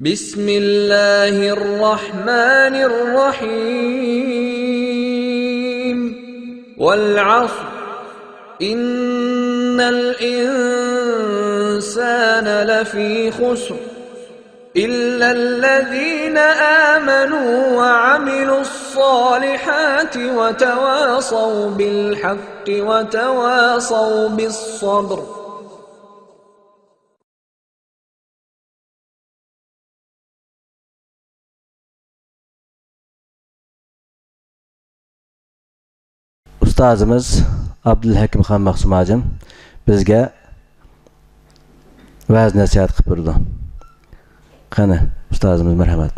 بسم الله الرحمن الرحيم والعصر إن الإنسان لفي خسر إلا الذين آمنوا وعملوا الصالحات وتواصوا بالحق وتواصوا بالصبر. Ustazımız Abdülhakim Xan Mahsum Hacım bizge vaaz nasihat qilib berdi. Qani ustazımız merhamet.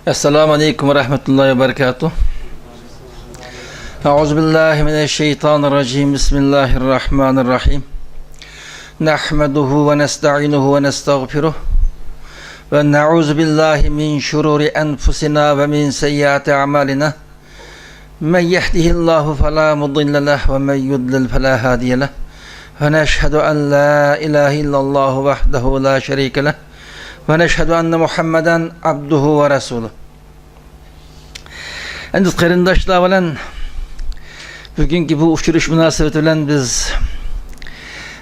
Assalamu alaikum ve rahmetullahi ve berekatuh. Euzubillahimineşşeytanirracim. Bismillahirrahmanirrahim. Nahmeduhu ve nesta'inuhu ve nestağfiruh. Ve na'uzu billahi min şururi enfusina ve min seyyiati a'malina. Men yehdihillahu fela mudille leh ve men yudlil fela hadiye leh. Ve neşhedü en la ilahe illallah vahdehu la şerike leh. Ve neşhedü enne Muhammeden abduhu ve resuluh. Endiz qarindoshlar bilan bugünkü bu uçuruş münasebeti bilan biz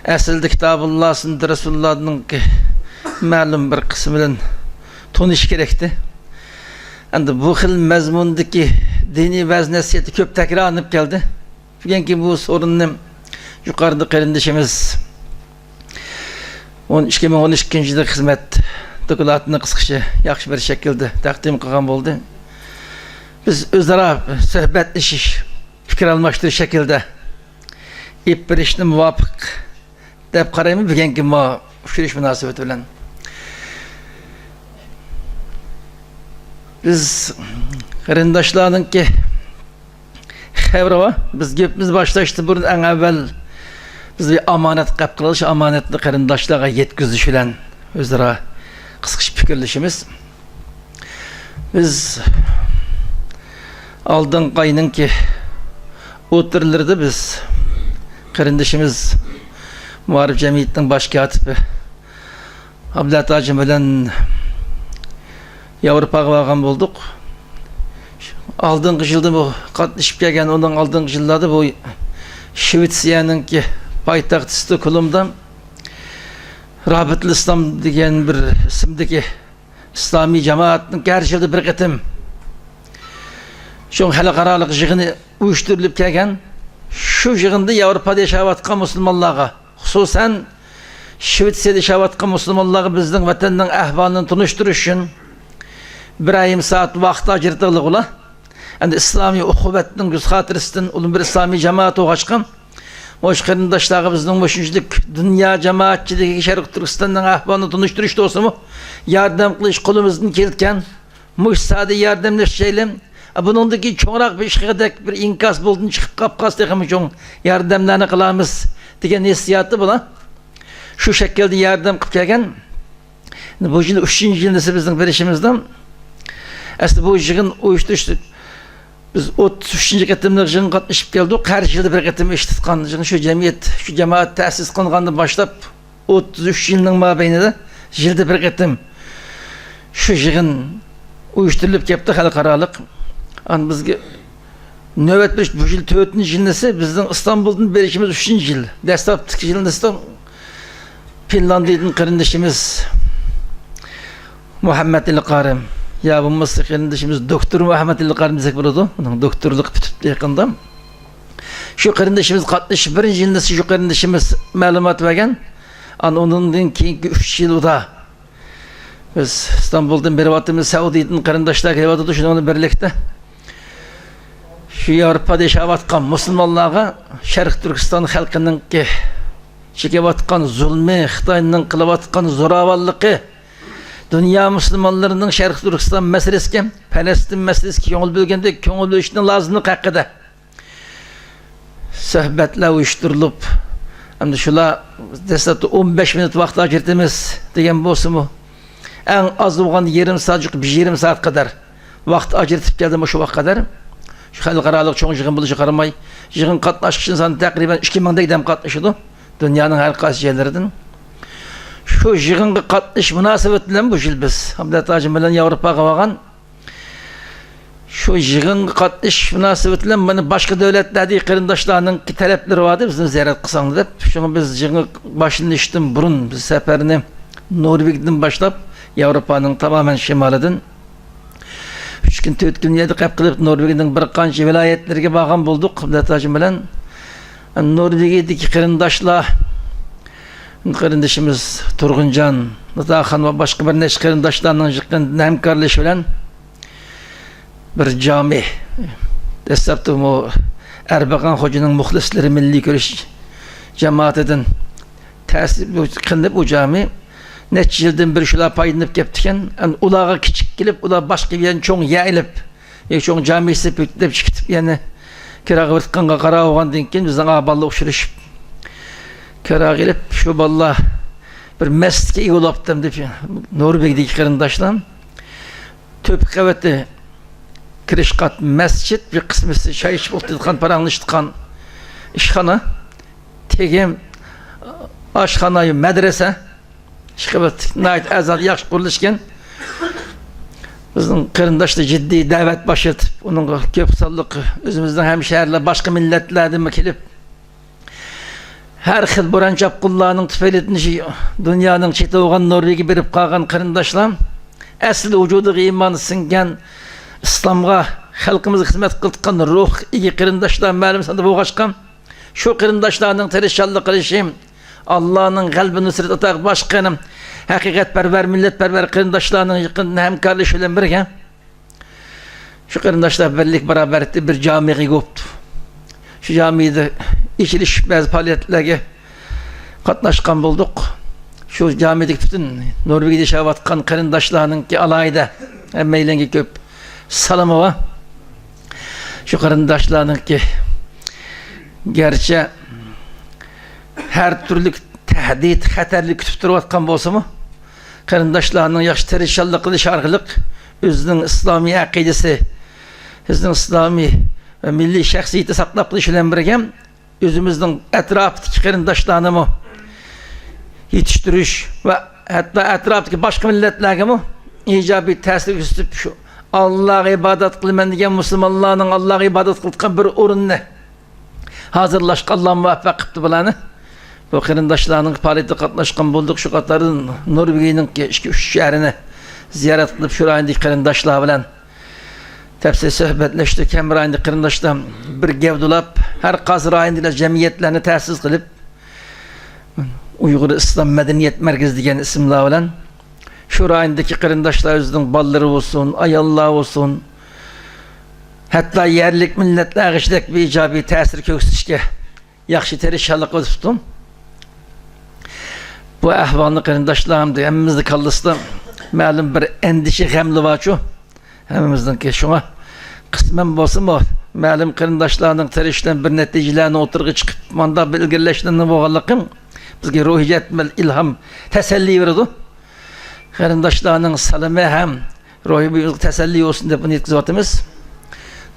aslida Kitobulloh sunnat Rasulullohning ma'lum bir qismi bilan tonish kerakdi. Endi bu xil mazmundagi diniy vaz nasihati ko'p takrorlanib keldi. Bugünkü bu sorunni yuqorida qarindoshimiz 2012-yilda xizmat dokladini qisqacha yaxshi bir shaklda taqdim qilgan bo'ldi. Biz o'zaro suhbatlashish, fikr almashtirish shaklida ip berishni muvofiq deb qarayman bugünkü uçuruş münasebeti bilan. Biz qarindoshlarninki xabarva biz gapimiz başlaştı burun en evvel biz bir amanet qilib qilish, amanatni qarindoshlarga yetkazish bilan o'zaro qisqacha fikrlashimiz. Biz aldın qayının ki o'tirlarda biz qarindoshimiz Muharib Jamiyatning bosh kotibi Abdulat Hacım bilan Yevropaga borgan bo'ldik. Aldınғы yılda bu qatnashib kelgan, onun aldınғы yıllarda bu Shvetsiyaning ki poytaxti Stokgolmda Rabitul İslam degan bir ismdagi islomiy jamoatning har yilda bir qatim şu xalqarалық yig'ini uyushtirilib kelgan. Shu yig'inda Yevropada yashayotgan musulmonlarga, xususan Shvetsiyada yashayotgan musulmonlarga bizning vatanning ahvolini tunishtirish uchun bir ayrim saat vaqt ajratildi ular. Endi islomiy uqubatning yuz xotirasidan ulug' bir islomiy jamoat o'g'achgan. O'sha qarindoshlarga bizning mushunchalik dunyo jamoatchiligi Sharq Turkistonning ahvolini tunishtirish to'simi yordam qilish qo'limizdan kelgan. Mushsada yordamlashaylik. Bunundaki çoğrak bir işgedek bir inkas buldun çıkıp kapkas tekimi çoğun yardımlarını kılamız diye nesiyatı buna. Şu şekilde yardım kıpken bu şimdi 3. yılındası bizim verişimizden aslında bu yığın uyuşturuştuk. Biz 33. katımda yığın katlaşıp geldik. Her yılda bir katım iştitkan şu cemiyet, şu cemaat tesis kılınğandan başlayıp 33 yılının mabeyninde yılda bir katım şu yığın uyuşturulup yaptı halkaralık. An bizge nöbet bir bu yıl 4. yılındası bizden İstanbul'dan berişimiz 3. yıl. Desktop yılındası Finlandiya'nın qarindoshimiz Muhammed İlqarim. Ya bu Mısır qarindoshimiz doktor Muhammed İlqarim desek bo'ladi. Onun doktorluk bitibdi yaqında. Şu qarindoshimiz qatnashib 1. yılındası şu qarindoshimiz ma'lumot bergan. An onundan keyingi 3 yılda biz İstanbul'dan beriyotimiz Saudiyadan qarindoshlar kelyapti shuni birlikda. Şu Avrupa'da yaşayotgan musulmonlarga Sharq Turkiston xalqining chekayotgan zulmi, Xitoyning qilayotgan zo'ravonligi, dunyo musulmonlarining Sharq Turkiston masalasiga, Falastin masalasiga ko'ngil bo'lganda ko'ngil bo'lishning lozimligi haqida suhbatlar uyushtirilib, endi shular dastlabki 15 minut vaqt ajratamiz degan bo'lsa-mu, eng az bo'lgan yarım saat, 1,5 saat kadar vaqt ajratib keldim shu vaqt kadar. Şu xalqarалық çoğun yığın buluşu qaramay, yığın qatnaşıcının sanı təqribən 2000'de gidem qatnaşıdı. Dünyanın hər qaysı yerlerinden. Şu yığınga qatnaş münasebet bilen bu yıl biz Abdullah Hacım bilen Avrupaga bargan. Şu yığınga qatnaş münasebet bilen mana başka devletlerde kırındaşlarının ki talepleri vardı bizni ziyaret kılsaң dep. Şunu biz yığın başını iştim burun biz seferini Norveç'den başlap Avrupa'nın tamamen şimalidan 3 gün 4 gün yedik hep kılıp Norveç'den bir qancha vilayetlerge bargan bulduk Abdullah Hacım bilen. Norveç'deki kırındaşlar Kırındaşımız Turguncan, Natahan ve başka bir neş kırındaşlarının hemkarlışı bilen bir cami. Desaptım o Erbakan Hoca'nın muhlisleri milli görüş cemaatinin kındıp o cami neç yıldan bir şula payınıp geptiken ulağa küçük gelip ula başka bir yan çoğun yayılıp çoğun camisi büyütüp çıkıp yani kirağı vırtkanға qara oğan dinken bizden ağaballı uçuruşup kira gelip şu balla bir mescide iyi olaptım deyip Norveç'deki kırındaşlan töp kavati kiriş kat mescid bir kısmısı çay içip oturdukkan paranlaştıkan işhana tegem aşhanayı medrese şıkıbat nait azad yakış kuruluşken bizim kırındaşta ciddi davet başlatıp onun köp sallık özümüzden hemşehriler başka milletlerden mi kelip her xil buran çapqullarının tüfeletini dünyanın çeti oğan Norveç'e berip qalgan kırındaşlar asli vücudu imanı singen İslam'a halkımızı hizmet kıldıkkan ruh iyi kırındaşlar məlum sanda boğaşkan şu kırındaşlarının terişallı kılışım Allah'ın kalbi nusret atak başkanım hakikatperver milletperver kırındaşlarının yakın hemkarlışı ile birge şu kırındaşlar birlik beraber etti bir camiye koptu şu camide İçiliş bazı faaliyetlerge katlaşkan bulduk. Şu camideki bütün Norveç'de yaşavatkan kırındaşlarının ki alayda emmeylengi köp salamı var. Şu kırındaşlarının ki gerçi her türlü tehdit, xatarlik kütüp durvatkan bolsa mı? Kırındaşlarının yaxşı terişallı kılış argılık özünün İslami akidesi, özünün İslami ve milli şahsiyeti saklap kılış ile birgem özümüzün etraftaki kırındaşlarını mı yetiştiriş ve hatta etraftaki başka milletlerine mi icabi tesir gösterip şu Allah'a ibadet kılmen diyen Müslümanların Allah'a ibadet kıldıkan bir orununu hazırlaşık Allah muvaffak kıptı bulanı bu kırındaşlarının faaliyeti katlaşkan bulduk şu katların Norveç'in 2-3 şehrini ziyaret kılıp şurayındaki kırındaşlar bilen tepsi sohbetleştik hem rayında kırındaşlar bir gevdulap her kaz rayında cemiyetlerini tesis kılıp Uygur İslam Medeniyet Merkezi diyen isimler bilen şu rayındaki kırındaşlar özünün balları olsun, ayallar olsun hatta yerlik milletler işlek bir icabi tesir köksüşke yakşı terişallık tutum bu ahvalını kırındaşlarımdı hemimizde kallısında malum bir endişe gemli var şu hemimizden ki şuna kısmen bolsa mı malum kırındaşlarının terişten bir neticelerini oturgu çıkıp manda bilgirleştiğini boğalıkım bizge ruhiyet ilham teselli verdi kırındaşlarının salime hem ruhi bir teselli olsun diye bunu yetkizatımız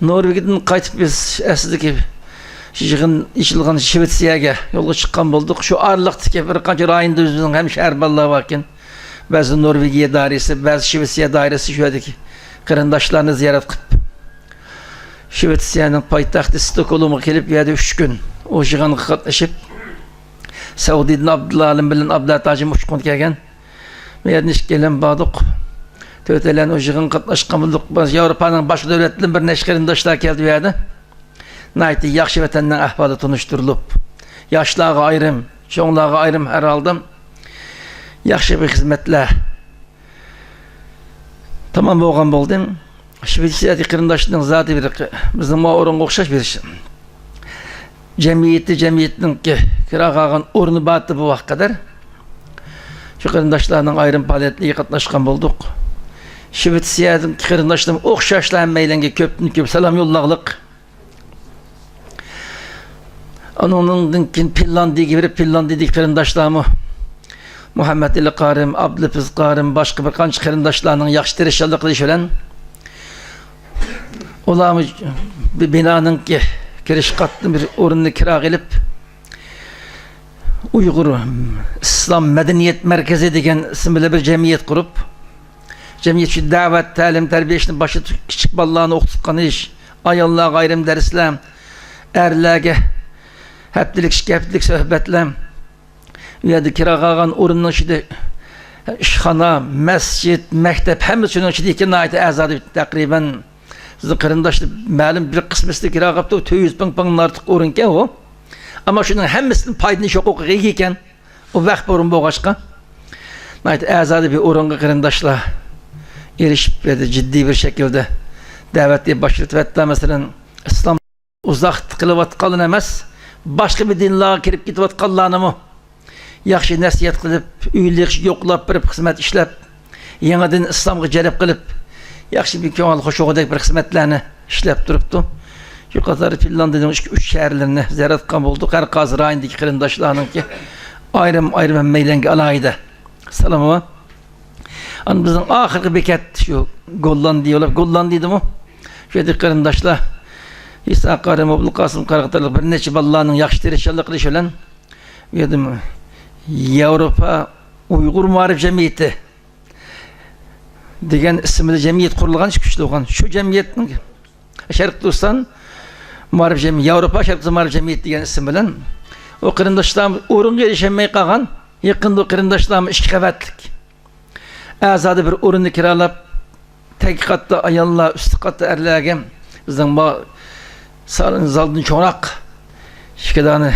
Norveç'den kayıtıp biz esindeki yığın içilgan Şvetsiyaga yolga çıkkan bulduk şu arlıktaki bir kanca rayında özümüzün hem şehirballığı varken bazı Norveç'e dairesi bazı Şvetsiya dairesi şuradaki kırındaşlarını ziyaret kılıp Şvetsiya'nın payitahtı Stockholm'a gelip ya da 3 gün o yığınga katlaşıp Saudi'den Abdullah Alim bilen Abdullah Hacım uçkun kelgen meyadniş gelen bağdık tötelen o yığın katlaşkan bulduk Avrupa'nın başka devletlerinin bir neş kırındaşlar geldi ya da naiti yaxşı vatenden ahvalı tanıştırılıp yaşlığa ayrım, çoğunluğa ayrım her aldım yaxşı bir hizmetle tamam boğan buldum Şvetsiyadaki kırındaşlığın zatı bir bizim o orun okşaş bir cemiyetin ki kirağağın orunu battı bu vakit kadar şu kırındaşlarının ayrım faaliyetliği katlaşkan bulduk Şvetsiyadaki kırındaşlığın okşaşla emmeylengi köp selam yollağılık onun Finlandiya gibi Finlandiya'daki kırındaşlarımı Muhammed Ali Karim, Abdülhafiz Karim, başka bir kanç kırındaşlarının yaxşı terişallı kılış olan olamı bir binanın ki kiriş katlı bir orununu kira gelip Uyghur İslam Medeniyet Merkezi degan ism bilan bir jamiyat qurib, jamiyat shu da'vat, ta'lim, tarbiya ishini boshqa kichik bolalarni o'qitib qanish, ayollarga ayrim darslar, erlarga haftalik, ikki haftalik suhbatlar, u yerda kiragan o'rinning ichida ishxona, masjid, maktab hammasi shuning ichida ekan, azodi taqriban sizning qarindoshlar ma'lum bir qismida kira qilibdi, 200 ming ortiq o'rin ekan u. Ama şunun hemmisinin paydanish huquqiga ega ekan. O vaqt o'rin bo'lg'achqa. Azodi bir o'ringa qarindoshlar erishib berdi, jiddiy bir shaklda da'vatga boshlatyapti. Masalan, islom uzoq qilayotgan emas, boshqa bir dinlarga kirib ketayotganlarni yaxshi nasihat qilib, uylik yo'qlab berib, xizmat ishlab, yangidan islomga jalb qilib, yaxshi bir ko'ngil xushuqidagi bir xizmatlarni ishlab turibdi. Yuqori Finlandiya'nın 3 şehirlerini ziyaret qilgan bo'ldik. Har qaysi rayondagi qarindoshlarninki ayrim meylenge alayda. Salomova. An bizning oxirgi bekat shu Gollandiyadimi? Shu yerda qarindoshlar İsa Karimov, Qasim Qaraqatlar bir necha bolalarning yaxshi tirishchilik qilishi bilan bu yerda Yevropa Uyg'ur ma'rif jamiyati degan ismli jamiyat qurilgan, kuchli bo'lgan. Shu jamiyatning Sharq Turkiston Ma'rif Cemiyeti, Avrupa Şarkısı Ma'rif Cemiyeti degan isim bilan o qarindoshlarimiz o'ringa erishmay qolgan, yaqinda qarindoshlarimiz 2 qavatlik azodi bir o'rinni kiralab, tag qatta ayollar, ust qatta erlarga bizning salon zaldan cho'roq shikadani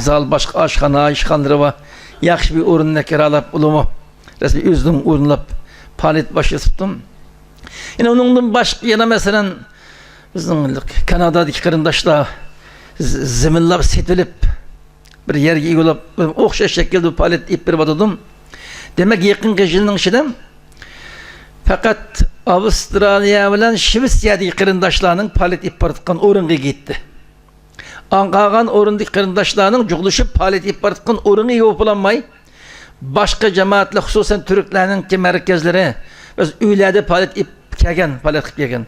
zal boshqa oshxona, ishxonalari va yaxshi bir o'rinni kiralab, ulumi rasmiy o'zim o'rinlab faoliyat boshlatdim. Yine onundan başqa yana masalan bizning Kanadadagi qarindoshlar zaminlar setilib bir yerga egilib o'xshash shaklda faoliyat olib berdim. Demak, yaqinqi yilning ichida faqat Avstraliya bilan Shvetsiyadagi qarindoshlarning faoliyat olib borayotgan o'ringa ketdi. Anqagan o'rindagi qarindoshlarning juqlashib faoliyat olib borayotgan o'rini yo'qolmay, boshqa jamoatlar, xususan turklarning markazlari o'z uylarda faoliyat olib kelgan, faoliyat qilib kelgan.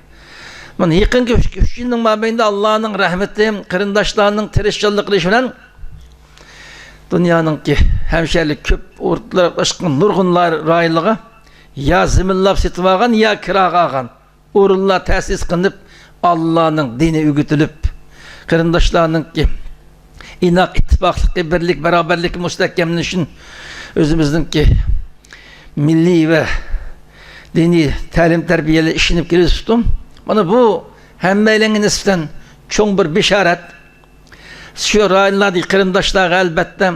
Mana yaqinqi 3 yilning mobaynida Allohning rahmati, qarindoshlarning tirishchilik qilishi bilan dunyoning hamsharlik ko'p o'rtlar boshqa nurg'unlar rayonligi ya ziminlab setib olgan, ya kiraga olgan o'rinlar ta'sis qilinib, Allohning dini o'gitilib, qarindoshlarning inoq ittifoqligi, birlik, barobarlik mustahkamlanishi o'zimizning milliy va diniy ta'lim tarbiyali ishini kelishdim. Mana bu hammalarga nisbatan cho'ng bir bishorat. Shu rayonlardagi qarindoshlarga albatta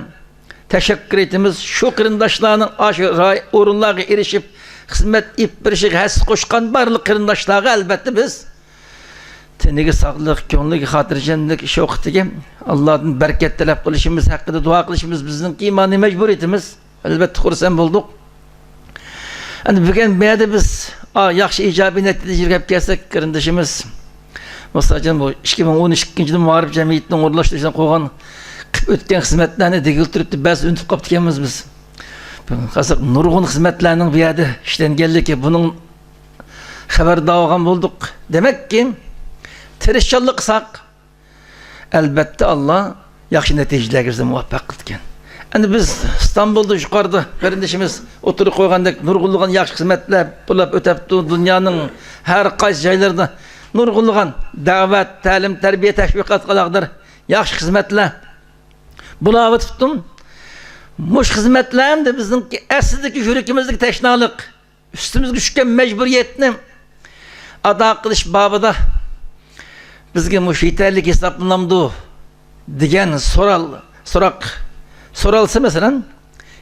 tashakkur etamiz. Shu qarindoshlarning shu o'rinlarga erishib xizmat olib berishiga hassa qo'shgan barliq qarindoshlarga albatta biz tiniga sog'lik, ko'ngliga xotirjamlik, shovqatiga Allohdan barakat talab qilishimiz haqida duo qilishimiz bizning iymoniy majburiyatimiz. Albatta xursand bo'ldik. Endi bugun bu yerda biz yaxshi ijobiy natijaga kelib kelsak, qarindoshimiz masalan bu 2012-yilda Ma'rif jamiyatining o'rnashtirishdan qo'ygan o'tgan xizmatlarni degil turibdi, bas unutib qolib ketganmiz biz. Hozir nurg'un xizmatlarning bu yerda ishlanganligi, buning xabardor olgan bo'ldik. Demakki, tirishchilik qilsak, albatta Alloh yaxshi natijalarga bizni muvaffaq qilgan. Endi biz İstanbul'da yuqorida qarindoshimiz o'tirib qo'ygandek nurg'unlagan yaxshi xizmatlar bo'lib o'tibdi. Dunyoning har qaysi joylarida nurg'unlagan da'vat, ta'lim, tarbiya, tashviqot qilaqdir yaxshi xizmatlar bo'lib o'tibdi. Mush xizmatlar ham bizning aslidagi yurakimizdagi tashnalik, ustimizga tushgan majburiyatni ado qilish babida bizga mush yetarli hisoblanamdi degan so'roq soralsa masalan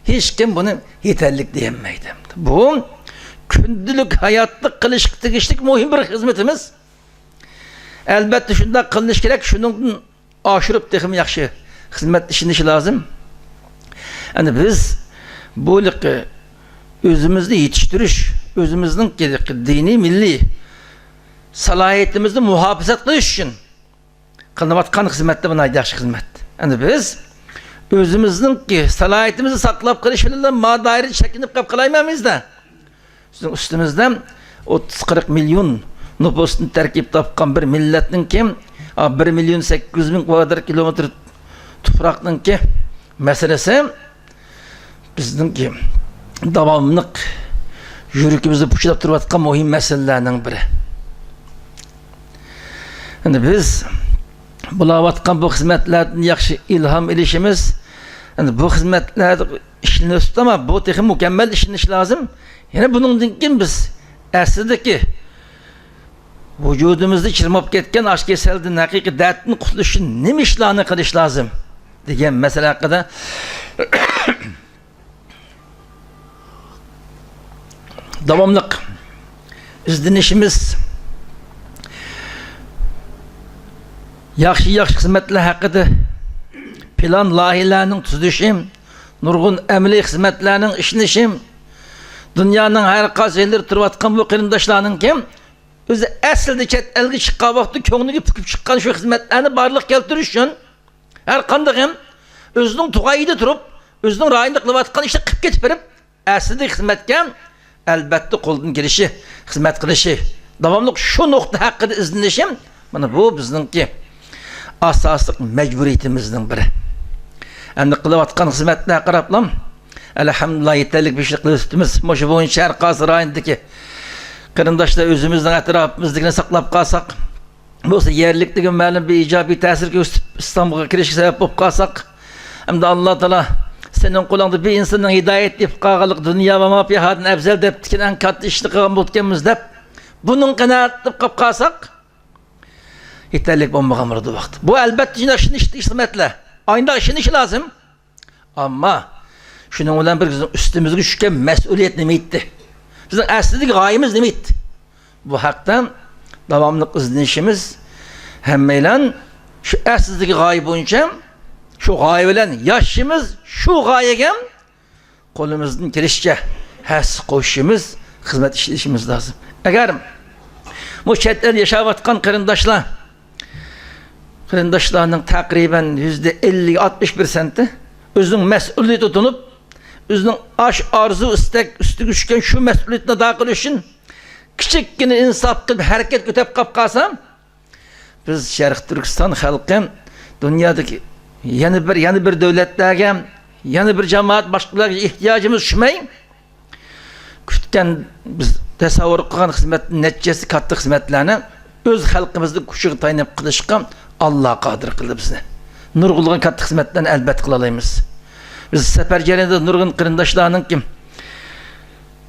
hech kim buni yetarli deyolmaydi. Bu kundalik hayotda qilish tegishli muhim bir xizmatimiz. Albatta shunday qilinish kerak, shundan oshirib texim yaxshi xizmat ishinishi lozim. Endi biz bu o'zimizni yetishtirish, o'zimizning diniy, milliy salohiyatimizni muhofazat qilish uchun qilinayotgan xizmatda buni yaxshi xizmat. Endi biz özümüzün salayetimizi saklap qilish bilan modairi chekinib qolib qolaymamizda. Sizning ustimizda 30-40 milyon nüfusni tarkib topgan bir millatning 1.800.000 kvadrat kilometr tuproqning meselesi bizdinki davamlıq yürəkimizni puçlab turayotgan muhim meselelerden biri. Yani biz bulayotgan bu hizmetlerden yaxşı ilham ilişimiz, yani bu hizmetler işini tutama, bu texi mükemmel işiniş lazım. Yani bunun için biz aslındaki vücudumuzda çirmap ketken aşk keseldin hakiki dertini kurtuluşun ne işlerini kılış lazım diyen mesele hakkında davamlıq izlenişimiz yaxşı hizmetler hakkında plan lahilerinin tüzüşüm, nurgun emli hizmetlerinin işinişim, dünyanın her qaziyeleri turvatkan bu kırındaşlarının kim? Özü əslində çət əlgi çıqqan vaxtı köңlüge püküp çıqqan şu hizmetlerini barlıq keltirişin her qandığım özünün tuğayıda turup özünün rayında qılıvatqan işte qıp ketip verip əslində hizmetken elbette qo'ldan kelişi hizmet qilishi davamlıq şu nokta hakkında izlenişim mana bu bizninki asaslık mecburiyetimizden biri. Endi qılıvatqan hizmetler qaraplam elhamdülillah yeterlik bir şey qılıp moşu boyunca her qazı rayındaki kırındaşlar özümüzden etrafımızdakini saklap kalsak, bu yerlikteki məlum bir icabi təsir gösterip İstanbul'a kirişki sebep olup kalsak, hem de Allah Teala senin kulağında bir insanın hidayet deyip kağalık dünya ve mafiyahadın ebzel deyip dikin en katlı işini kağın mutkemiz deyip bunun kanaat deyip kalsak yeterlik bomba mırdı vakti. Bu elbette yine işin işi hizmetle. Aynı işin işi lazım. Ama şunun olan bir üstümüzü düşken mesuliyet nemeydi. Bizim aslındaki gayemiz nemeydi. Bu haktan davamlıq izlenişimiz hemmeyle şu aslındaki gaye boyunca şu gaye bilen yaşımız şu gayegen kolumuzun kirişçe hes koşuşumuz hizmet işleyişimiz lazım. Eğer bu çetler yaşavatkan kırındaşlarının takriben %50-61% özünün mesuliyeti tutunup özünün arzu istek üstü güçken şu mesuliyetine dağıl için küçükkine insaf kılıp hareket götürüp kapkasam biz Şerq Türkistan halkı dünyadaki yeni bir devletlerge yeni bir cemaat başkalarına ihtiyacımız düşmeyin kütken biz tasavvur kılan hizmetin neticesi katlı hizmetlerini öz halkımızda kuşuğu tayyip kılışkan Allah kadir kıldı bizni nurgulluğun katlı hizmetlerini elbet kılalayımız. Biz sefercerinde nurgun kırındaşlarının kim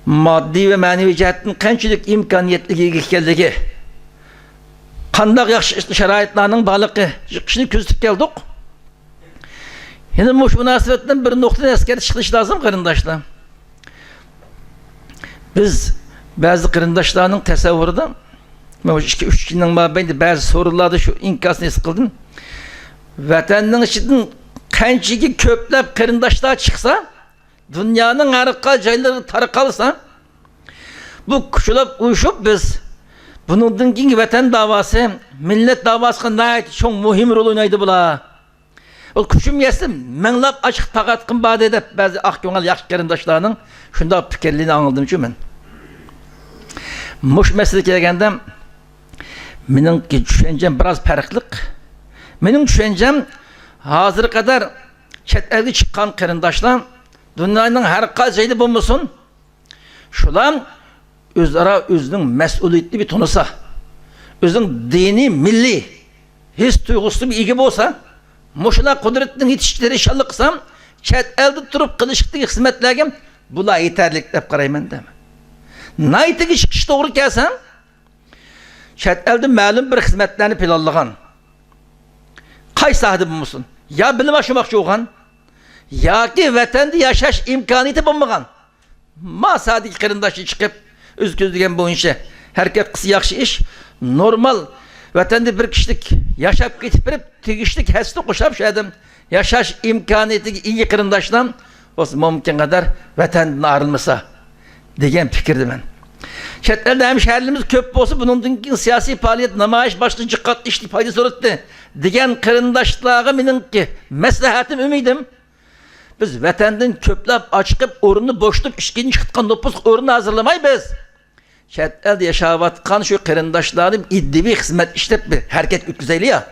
maddi ve manevi cihetin kançılık imkaniyetli geldiği kandak yakşı şeraitlerinin balığı çıkışını küzdük geldik. Yine bu münasebetten bir noktada esker çıkış lazım kırındaşlar. Biz bazı kırındaşlarının tesavvurda 2-3 yılın mabeyinde bazı sorularda şu inkasını sıkıldım. Vatanın içinden kançıki köplep kırındaşlar çıksa dünyanın harika cayları tarıkalsa bu kuşulap uyuşup biz bunun gibi vatan davası millet davası nayet çok muhim rol oynaydı bula. O kuşum yesim menlap açık taqatqın bade edip bazı akgönal yaxşı kırındaşlarının şunda fikirliğini anıldım ki ben. Muş mesele kelgende benim düşüncem biraz farklık. Benim düşüncem hazır kadar çet elde çıkan kırındaşlar dünyanın her kazaydı bulmuşsun. Şulan özünün mesuliyetli bir tonusa, özünün dini, milli, his duyguslu bir ilgi olsa, muşula kudretinin yetiştikleri inşallah kısam, çet elde durup kılışıklı hizmetlerge bula yeterlik deyip karayım deme. Naytiki çıkış doğru kelsen, çet elde məlum bir hizmetlerini planlagan. Kay sahibi bulmuşsun? Ya bilim aşımakçı oğan, ya ki vatanda yaşaş imkaniyeti bulmagan. Ma sadik kırındaşı çıkıp üzgüzdügen boyunca herkes kısı yakşı iş normal vatanda bir kişilik yaşap getip verip tigişlik hesli koşap şu adam yaşaş imkaniyeti iyi kırındaşlan o mümkün kadar vatandan ayrılmasa degen fikirdi ben. Çetlerde hemşehrilerimiz köp olsa bunun siyasi faaliyet namayiş başlı çıkat işli faydası öğretti. Degen kırındaşlığa benim ki meslehatim ümidim. Biz vatandan köplep açıkıp orunu boşlup işkini çıktıkan nüfus orunu hazırlamayı biz. Çet elde yaşavatkan şu kırındaşlarım iddivi hizmet işlep bir hareket güzeli ya.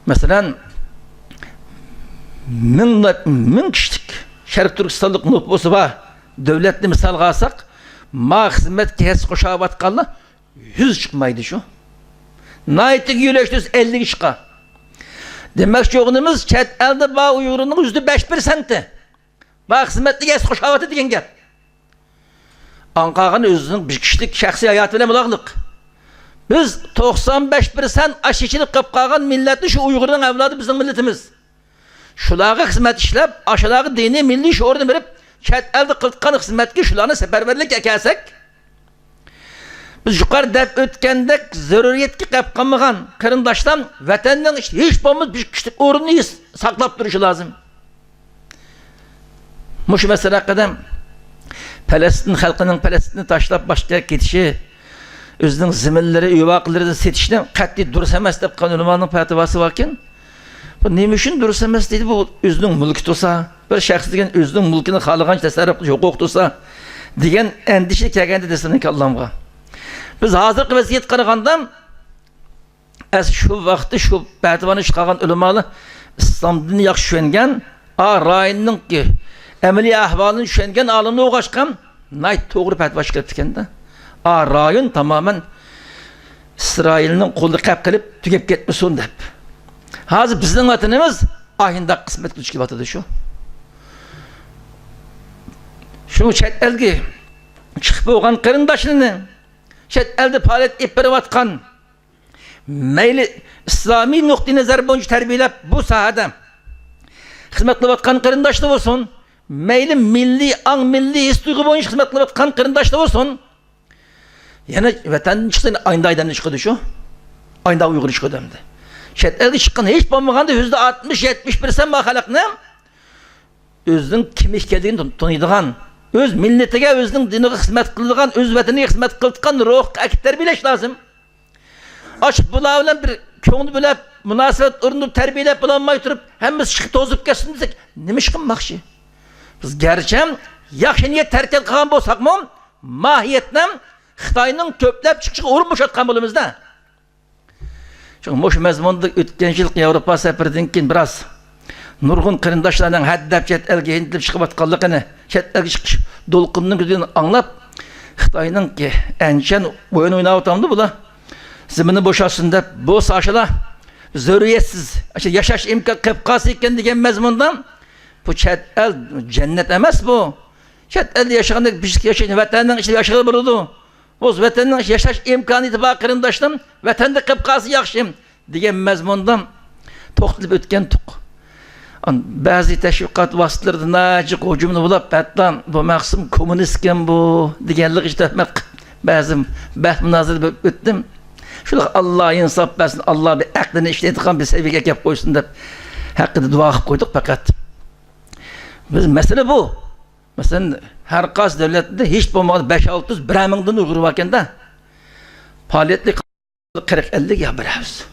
Mesela Ming kişilik Şərq Türkistanlık nüfusu var. Devletli misal alsak, ma hizmetke hes koşağı atqanlar 100 çıkmaydı şu. Nayetlik yüleştüz 50 kişiqa. Demek çoğunumuz çet elde bağ Uygur'un %5%. Bağ hizmetli hes koşağı atı degen gap. Anqağın özünün bir kişilik şəxsi hayatı ile mulaqlıq. Biz 95% aşıçılık qıpqağın milleti şu Uygur'un evladı bizim milletimiz. Şulağı hizmet işlep, aşılağı dini milli şuurunu verip, çet elde kıltkan hizmetki şulağını seferberlik ekelsek, biz yukarı dep ötkendek zaruriyetki qapqanmağan kırındaştan vatandan hiç bomuz bir kişilik uğrunu saklap duruşu lazım. Muşu mesela kadem Palestin halkının Palestin'i taşlap başka gidişi, özünün zimilleri, üvaqları da setişine qatli durus emas dep qalan ulamanın fativası varken, bu neme üçün durus emas deydi, bu özünün mülkü tutsa, bir şəxs degen özünün mülkünü xalığan təsərrüf hüquq tutsa, degen endişe kelgende desin ki Allah'ımğa. Biz hazırki vaziyet qaraganda, şu vaqtı şu fativanı çıqagan ulamalı İslam dini yaxşı şöngen, rayının ki əməli ahvalını şöngen alımını oğaşqan, nayt toğru fatva çıqırıp dikende. Rayın tamamen İsrail'nin qolu qap qilip tügep ketmesin dep. Hazır bizden vatanımız ahinde kısmet güç gibi atıdı şu. Şu çet elgi çıkıp oğan kırındaşını çet elde palet ipleri vatkan meyli İslami nokti nazar boyunca terbiyelep bu sahada hizmetli vatkan kırındaşlı olsun, meyli milli an milli his duygu boyunca hizmetli vatkan kırındaşlı olsun. Yani vatanın çıksın aynı aydan çıkıyordu şu. Aynı Uygur çıkıyordu hem de. Çet elde çıkan hiç bulmaganda %60-70% mahalakını özünün kim işkeldiğini tanıydıgan, öz milletine, özünün dinine hizmet kıldıgan, öz vatanına hizmet kıldıgan ruh akitler bileş lazım. Açıp bulavlen bir köğünü bile münasebet ürünü terbiyelep bulanmayı turup hem biz çıkıp tozup gelsin desek ne mişkin makşı? Biz gerçekten yakşı niyet terk et kalan bolsak mı mahiyetle Xitayının köplep çıkışık urmuş atkan bulumuzda. Çünkü muş mezmunda ötken yıl Avrupa seferden keyin biraz nurgun kırındaşlardan haddap çet elge hindilip çıkıp atkanlıqını, çet elge çıkış dolqunun güdüğünü anlap Xitayının ki ençen oyun oynağı otamdı bu da zimini boşalsın dep bu saşıla zörriyetsiz yaşaş imkan kıpkası iken degen mezmundan bu çet el cennet emez bu. Çet elde yaşayanlık bir yaşayın vatanın içinde yaşalı bulundu. Bu vatanın yaşaş imkanı itibar kırındaştan vatanda kıpkası yakşım degen mezmundan toxtılıp ötken tuk. Bazı teşvikat vasıtlarında nacık o cümle bulap battan bu maksım komünistken bu degenlik işte bazı bahs münazır öttüm. Şöyle Allah insaf versin, Allah bir aklını işletikan bir seviyeye kep koysun dep hakkında dua kılıp koyduk fakat biz mesele bu. Mesela her kas devletinde hiç bulmadı 5-600 Brahman'dan Uygur varken de faaliyetli 40-50 ya biraz.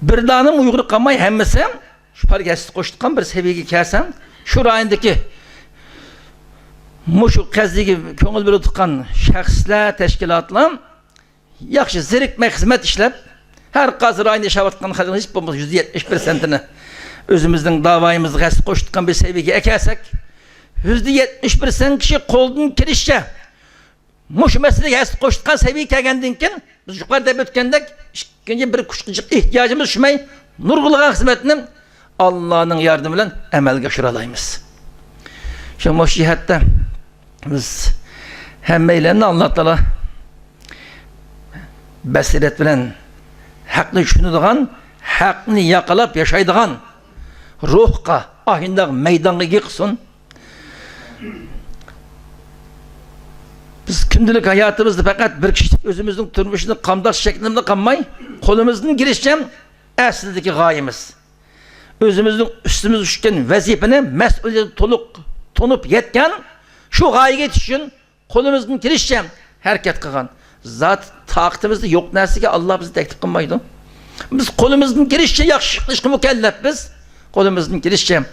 Bir danım Uygur kalmayı hemmesem şu pargesiz koştukan bir seviyeye kersem şu rayındaki muşu kezdigi köngül bir tutan şəxslər, təşkilatlar yaxşı zirikmə hizmet işlep her kas rayında yaşavatkan halkın hiç bulmadı %70%'ini özümüzün davayımızı qəsd koştukan bir seviyeye ekersek %71 kişi koldan kirişçe muş meseleye qəsd koştukan seviyeye kelgendikken biz yukarıda ötkendek ikinci bir kuşkucuk ihtiyacımız şümey nurgulluğa hizmetini Allah'ın yardımıyla emelge şuralayımız. Şimdi o cihatta biz hemmeylerini anlatıla basiret bilen hakkını düşünüdüğün, hakkını yakalap yaşaydığın ruhka, ahinde meydanı yıksın. Biz gündelik hayatımızda fakat bir kişilik özümüzün turmuşunu kamdaş şeklinde kanmay, kolumuzun girişeceğim aslındaki gayemiz. Özümüzün üstümüz düşken vazifeni mesuliyeti tonup yetken şu gayeye yetişin kolumuzun girişeceğim hareket kılgan. Zat takitimizde yok neresi ki Allah bizi teklif kılmaydı. Biz kolumuzun girişeceğim yakışıklı mükellef biz. Kolumuzun girişeceğim.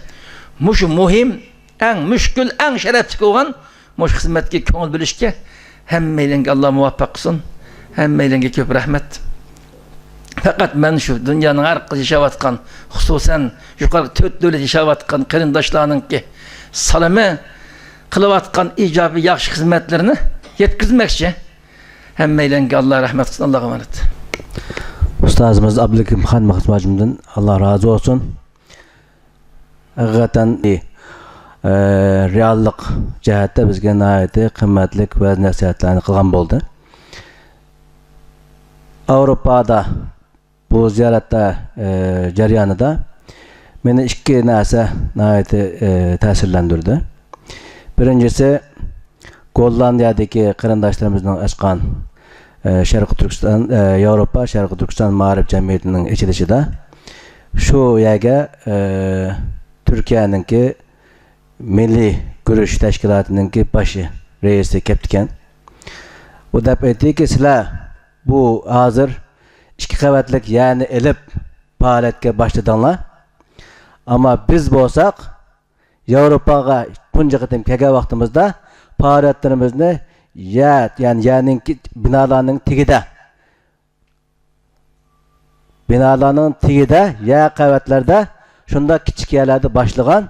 Muşu muhim, en müşkül, en şerefli olan muş hizmetki köngül bilişke hem meylenge Allah muvaffak kılsın. Hem meylenge köp rahmet. Fakat ben şu dünyanın her kız yaşayatkan, hususen yukarı 4 devlet yaşayatkan kırındaşlarının ki salame kılıvatkan icabi yaxşı hizmetlerini yetkizmekçi. Hemmeylenki Allah rahmet kılsın, Allah'a emanet. Ustazımız Abdülhakim Han Mahmud'dan Allah razı olsun. Hakikaten reallik cihette bizge nayeti kıymetlik ve nasihatlerini kılgan boldu. Avrupa'da bu ziyarette jaryanida meni iki narsa nayeti ta'sirlandirdi. Birincisi Gollandiyadagi qarindoshlarimizni ochgan Sharqiy Turkiston, Yevropa Sharqiy Turkiston ma'rif jamiyatining ichilishida shu yerga Türkiye'ninki Milliy Guruch Tashkilotininki başı reisi kelibdikan. U deb aytdiki, sizlar bu hozir ikki qavatlik yani elib faoliyatga boshladinglar. Ama biz bo'lsak Yevropaga buncha qatim kelgan vaqtimizda faoliyatlarimizni yani binalarning tigida ya qavatlarda shunda kichik yerlarda boshlagan.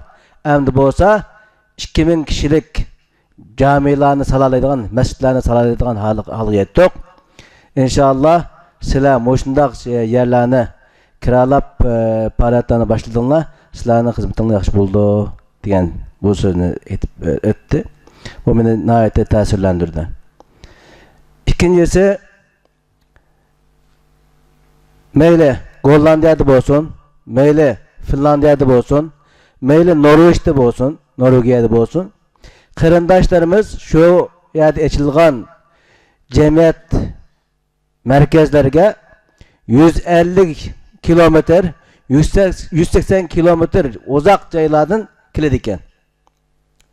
Endi bo'lsa 2000 kishilik camilarni salalaydigan, masjidlarni salalaydigan holga yetdik. İnşallah sizlar mushundaq yerlarni kiralab faoliyatlarni boshladinglar. Sizlarning xizmatingiz yaxshi bo'ldi degan bu so'zni aytib o'tdi. Bu meni nihoyatda ta'sirlantirdi. İkincisi, mayli Gollandiyada bo'lsin, mayli Finlandiyada bo'lsin, mayli Norveç'te bo'lsin, Norvegiyada bo'lsin, qarindoshlarimiz shu yerda ochilgan jamiyat markazlariga 150 kilometr, 180 kilometr uzoq joylardan keladi ekan.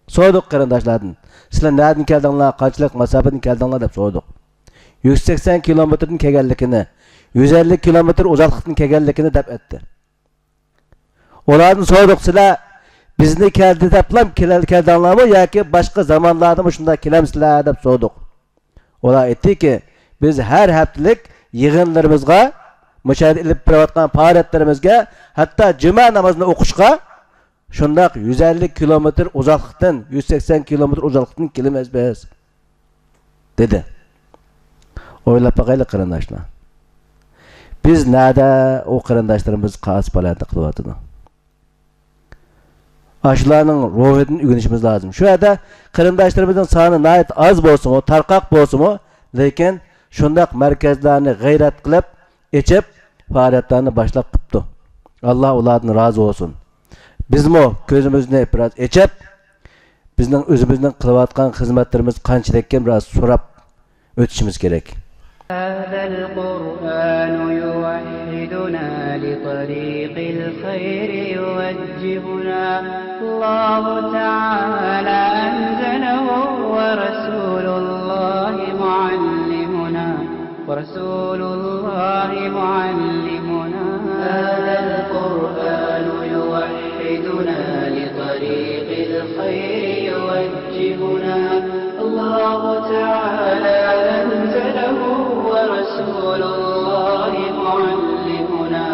So'radik qarindoshlardan. Sizlar nereden keldinglar, qanchalik masofadan keldinglar deb so'radik. 180 kilometrdan kelganligini, 150 kilometr uzoqlikdan kelganligini deb aytdi. Ulardan so'radik, sizlar bizni keldi deblam keldinglarmi yoki boshqa zamonlarda shunda kelamsizlar deb so'radik. Ular aytdiki, biz har haftalik yig'inlarimizga, mushahada ilib borayotgan faoliyatlarimizga, hatto juma namozini o'qishga shundaq 150 kilometr uzoqlikdan, 180 kilometr uzoqlikdan kelamiz biz dedi. O'ylab boqaylik qarindoshlar. Biz nada o qarindoshlarimiz qas faoliyat qilyapti. Aşılarının ruhiyatini öğrenişimiz lazım. Şu yerda qarindoshlarımızın soni nayet az bo'lsin, o tarqaq bo'lsin, lekin shundaq markazlarni g'ayrat qilib, echib faoliyatlarni boshlab qilibdi. Allah ulardan razı olsun. Bizmi ko'zimizni biraz echib, bizning o'zimizning qilayotgan xizmatlarimiz qanchalik ekan biraz so'rab o'tishimiz kerak. هذا القرآن يوحدنا لطريق الخير يوجهنا الله تعالى أنزله ورسول الله معلمنا هذا القرآن يوحدنا لطريق الخير يوجهنا الله تعالى أنزله ورسول الله معلمنا